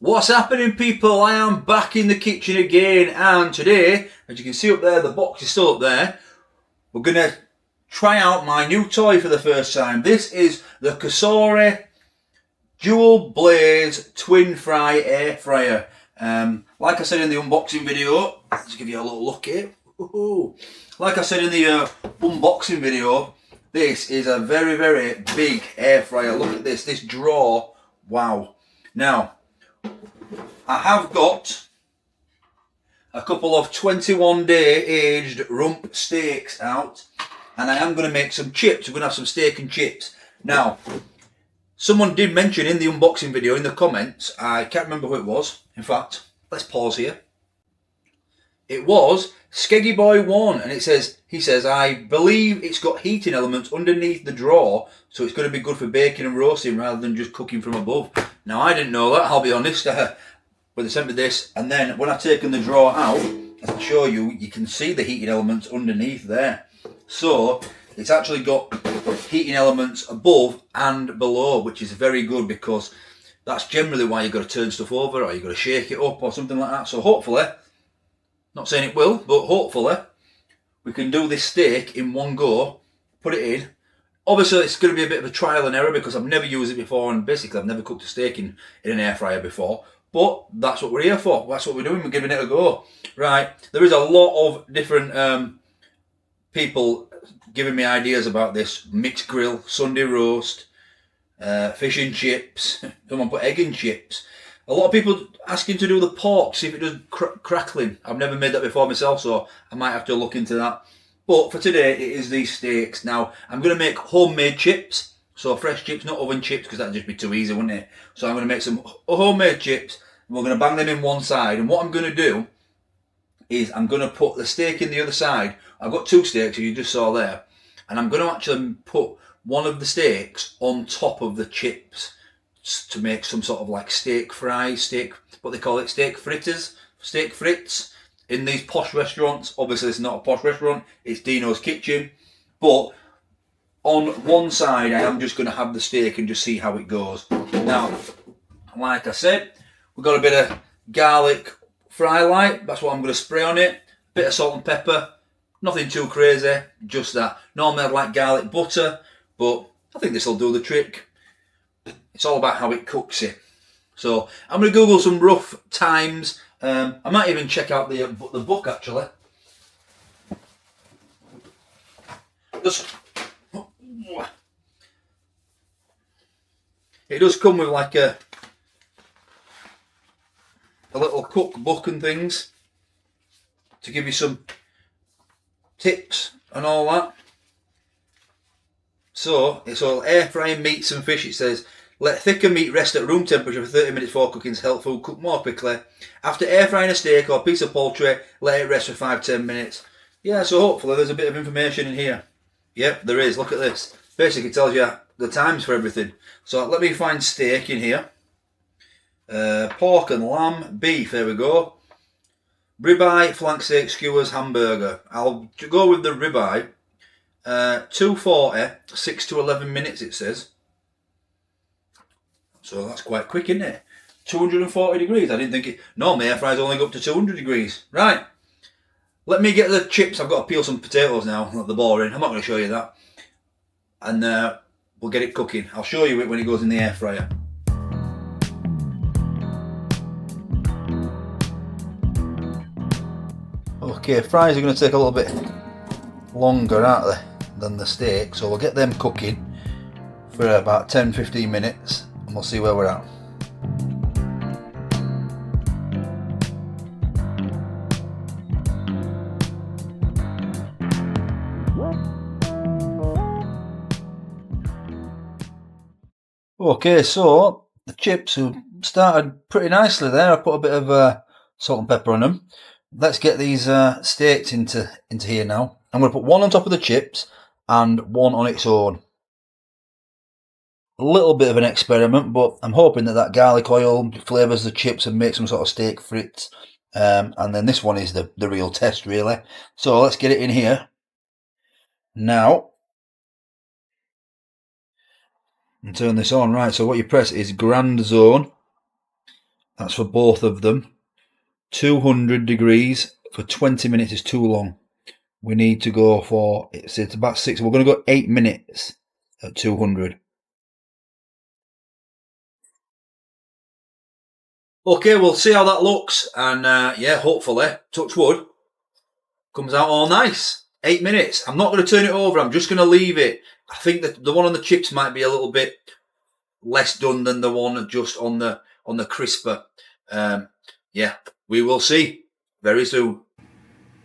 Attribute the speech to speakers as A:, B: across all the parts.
A: What's happening, people? I am back in the kitchen again, and today, as you can see up there, the box is still up there. We're going to try out my new toy for the first time. This is the COSORI Dual Blaze Twin Fry Air Fryer. Like I said in the unboxing video, let's give you a little look here. Like I said in the unboxing video, this is a very, very big air fryer. Look at this drawer. Wow. Now, I have got a couple of 21-day aged rump steaks out, and I am going to make some chips. We're going to have some steak and chips. Now, someone did mention in the unboxing video, in the comments, I can't remember who it was. In fact, let's pause here. It was Skeggy Boy 1, and he says, I believe it's got heating elements underneath the drawer, so it's going to be good for baking and roasting rather than just cooking from above. Now, I didn't know that, I'll be honest. But they sent me this, and then when I've taken the drawer out, as I'll show you, you can see the heating elements underneath there. So it's actually got heating elements above and below, which is very good, because that's generally why you've got to turn stuff over, or you've got to shake it up or something like that. So hopefully, not saying it will, but hopefully we can do this steak in one go, put it in. Obviously it's going to be a bit of a trial and error because I've never used it before, and basically I've never cooked a steak in an air fryer before. But that's what we're here for. That's what we're doing. We're giving it a go. Right. There is a lot of different people giving me ideas about this. Mixed grill, Sunday roast, fish and chips. Someone put egg and chips. A lot of people asking to do the pork, see if it does crackling. I've never made that before myself, so I might have to look into that. But for today, it is these steaks. Now, I'm going to make homemade chips. So fresh chips, not oven chips, because that'd just be too easy, wouldn't it? So I'm going to make some homemade chips, and we're going to bang them in one side. And what I'm going to do is I'm going to put the steak in the other side. I've got two steaks, you just saw there. And I'm going to actually put one of the steaks on top of the chips to make some sort of like steak fries, what they call it, steak fritters, steak frits in these posh restaurants. Obviously, it's not a posh restaurant, it's Dino's Kitchen. But on one side, I am just going to have the steak and just see how it goes. Now, like I said, we've got a bit of garlic fry light. That's what I'm going to spray on it. Bit of salt and pepper. Nothing too crazy, just that. Normally I'd like garlic butter, but I think this will do the trick. It's all about how it cooks it. So I'm going to Google some rough times. I might even check out the book, actually. It does come with like a little cookbook and things to give you some tips and all that. So it's all air frying meats and fish. It says, let thicker meat rest at room temperature for 30 minutes before cooking to help food cook more quickly. After air frying a steak or a piece of poultry, let it rest for 5-10 minutes. Yeah, so hopefully there's a bit of information in here. Yep, there is. Look at this. Basically tells you the times for everything. So let me find steak in here. Pork and lamb, beef, there we go. Ribeye, flank steak, skewers, hamburger. I'll go with the ribeye. 240, 6 to 11 minutes it says. So that's quite quick, isn't it? 240 degrees. I didn't think it. Normally air fryers only go up to 200 degrees. Right. Let me get the chips. I've got to peel some potatoes now. They're boring. I'm not going to show you that. And we'll get it cooking. I'll show you it when it goes in the air fryer. Okay, fries are going to take a little bit longer, aren't they, than the steak, so we'll get them cooking for about 10-15 minutes and we'll see where we're at. Okay, so the chips have started pretty nicely there. I put a bit of salt and pepper on them. Let's get these steaks into here now. I'm going to put one on top of the chips and one on its own. A little bit of an experiment, but I'm hoping that garlic oil flavours the chips and makes some sort of steak frites. And then this one is the real test, really. So let's get it in here. Now, and turn this on. Right, so what you press is Grand Zone. That's for both of them. 200 degrees for 20 minutes is too long. We need to go for, it's about 6. We're going to go 8 minutes at 200. Okay, we'll see how that looks. And yeah, hopefully, touch wood, comes out all nice. 8 minutes. I'm not going to turn it over. I'm just going to leave it. I think that the one on the chips might be a little bit less done than the one just on the crisper. Yeah, we will see very soon.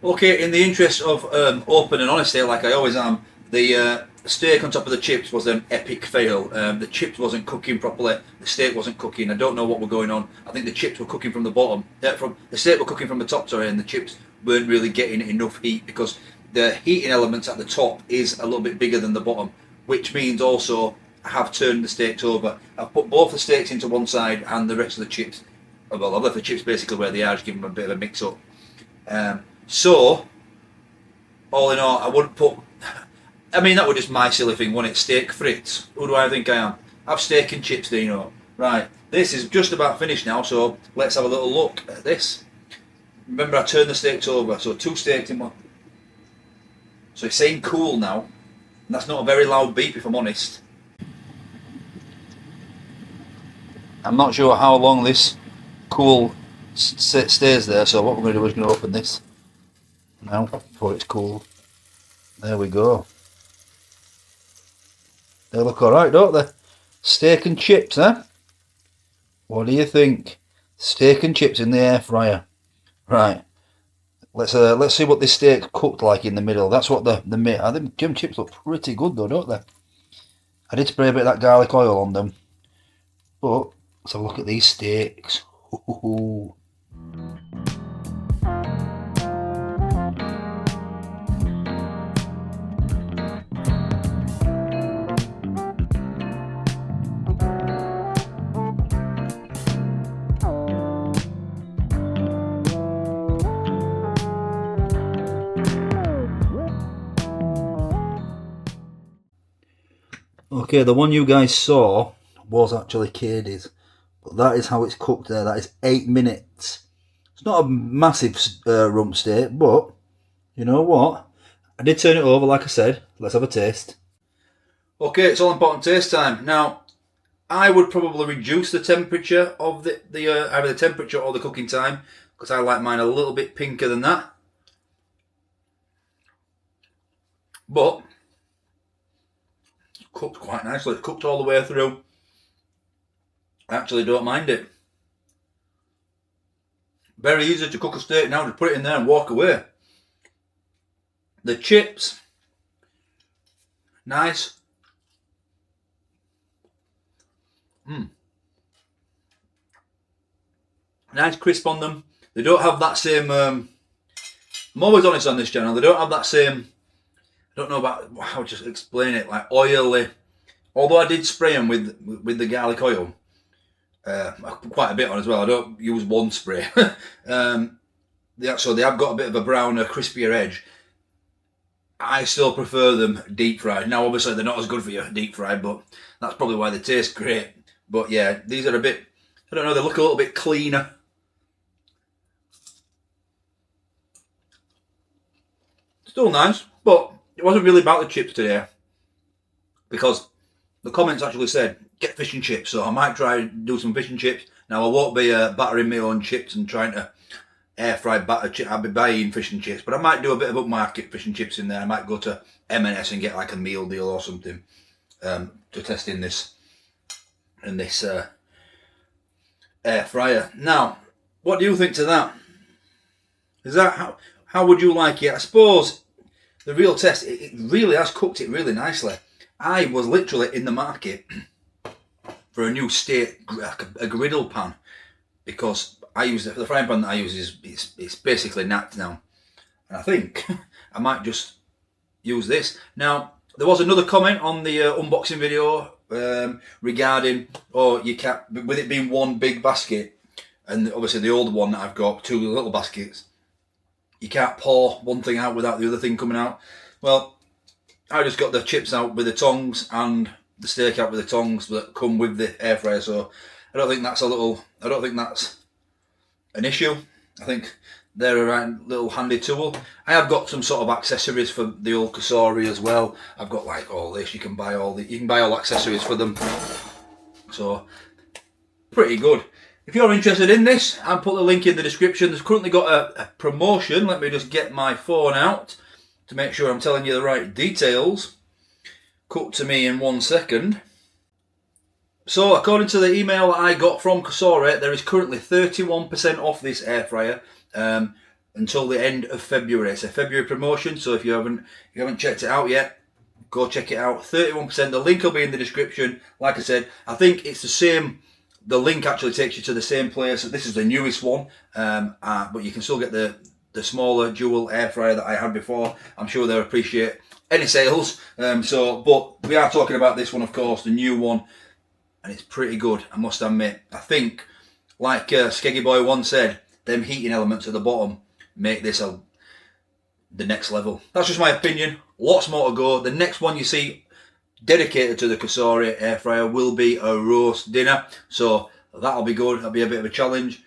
A: Okay, in the interest of open and honesty, like I always am, the steak on top of the chips was an epic fail. The chips wasn't cooking properly. The steak wasn't cooking. I don't know what were going on. I think the chips were cooking from the bottom. From the steak were cooking from the top, sorry, and the chips weren't really getting enough heat because the heating element at the top is a little bit bigger than the bottom, which means also I have turned the steaks over. I've put both the steaks into one side and the rest of the chips. Well, I've left the chips basically where they are, just give them a bit of a mix up. So, all in all, I wouldn't put. I mean, that was just my silly thing, wasn't it? Steak frites. Who do I think I am? Have steak and chips, Dino. Right, this is just about finished now, so let's have a little look at this. Remember, I turned the steaks over, so 2 steaks in one. So it's saying cool now, and that's not a very loud beep if I'm honest. I'm not sure how long this cool stays there, so what we're going to do is going to open this now before it's cooled. There we go. They look alright, don't they? Steak and chips, eh? What do you think? Steak and chips in the air fryer. Right. Let's see what this steak cooked like in the middle. That's what I think them chips look pretty good though, don't they? I did spray a bit of that garlic oil on them. But let's have a look at these steaks. Ooh. Okay, the one you guys saw was actually Katie's, but that is how it's cooked there. That is 8 minutes. It's not a massive rump steak, but you know what? I did turn it over, like I said. Let's have a taste. Okay, it's all important taste time. Now, I would probably reduce the temperature of either the temperature or the cooking time, because I like mine a little bit pinker than that. But cooked quite nicely. It's cooked all the way through. I actually don't mind it. Very easy to cook a steak now. Just put it in there and walk away. The chips, nice. Nice crisp on them. They don't have that same. I'm always honest on this channel. They don't have that same. I don't know about how to explain it. Like oily. Although I did spray them with the garlic oil. Quite a bit on as well. I don't use one spray. So they have got a bit of a browner, crispier edge. I still prefer them deep fried. Now, obviously, they're not as good for you deep fried, but that's probably why they taste great. But yeah, these are a bit. I don't know. They look a little bit cleaner. Still nice, but it wasn't really about the chips today, because the comments actually said get fish and chips, so I might try and do some fish and chips. Now I won't be battering my own chips and trying to air fry batter chips. I'll be buying fish and chips, but I might do a bit of upmarket fish and chips in there. I might go to M&S and get like a meal deal or something to test in this air fryer. Now, what do you think to that? Is that how would you like it? I suppose the real test, it really has cooked it really nicely. I was literally in the market for a new steak, a griddle pan, because I use the frying pan that I use it's basically knacked now, and I think I might just use this. Now, there was another comment on the unboxing video regarding, you can't, with it being one big basket, and obviously the old one that I've got 2 little baskets, you can't pour one thing out without the other thing coming out. Well, I just got the chips out with the tongs and the steak out with the tongs that come with the air fryer, so I don't think that's an issue. I think they're a right little handy tool. I have got some sort of accessories for the old COSORI as well. I've got like all this. You can buy all accessories for them. So pretty good. If you're interested in this, I'll put the link in the description. There's currently got a promotion. Let me just get my phone out to make sure I'm telling you the right details. Cut to me in 1 second. So according to the email that I got from COSORI, there is currently 31% off this air fryer until the end of February. It's a February promotion, so if you haven't checked it out yet, go check it out. 31%. The link will be in the description. Like I said, I think it's the same. The link actually takes you to the same place. This is the newest one, but you can still get the smaller dual air fryer that I had before. I'm sure they'll appreciate any sales. But we are talking about this one, of course, the new one, and it's pretty good, I must admit. I think, like Skeggy Boy once said, them heating elements at the bottom make this the next level. That's just my opinion. Lots more to go. The next one you see dedicated to the COSORI air fryer will be a roast dinner, so that'll be good. That'll be a bit of a challenge,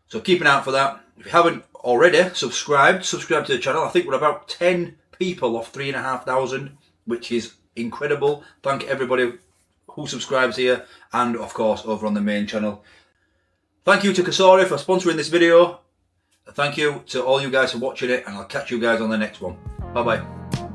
A: so keep an eye out for that. If you haven't already subscribe to the channel. I think we're about 10 people off 3,500, which is incredible. Thank everybody who subscribes here, and of course over on the main channel. Thank you to COSORI for sponsoring this video. Thank you to all you guys for watching it, and I'll catch you guys on the next one. Bye bye.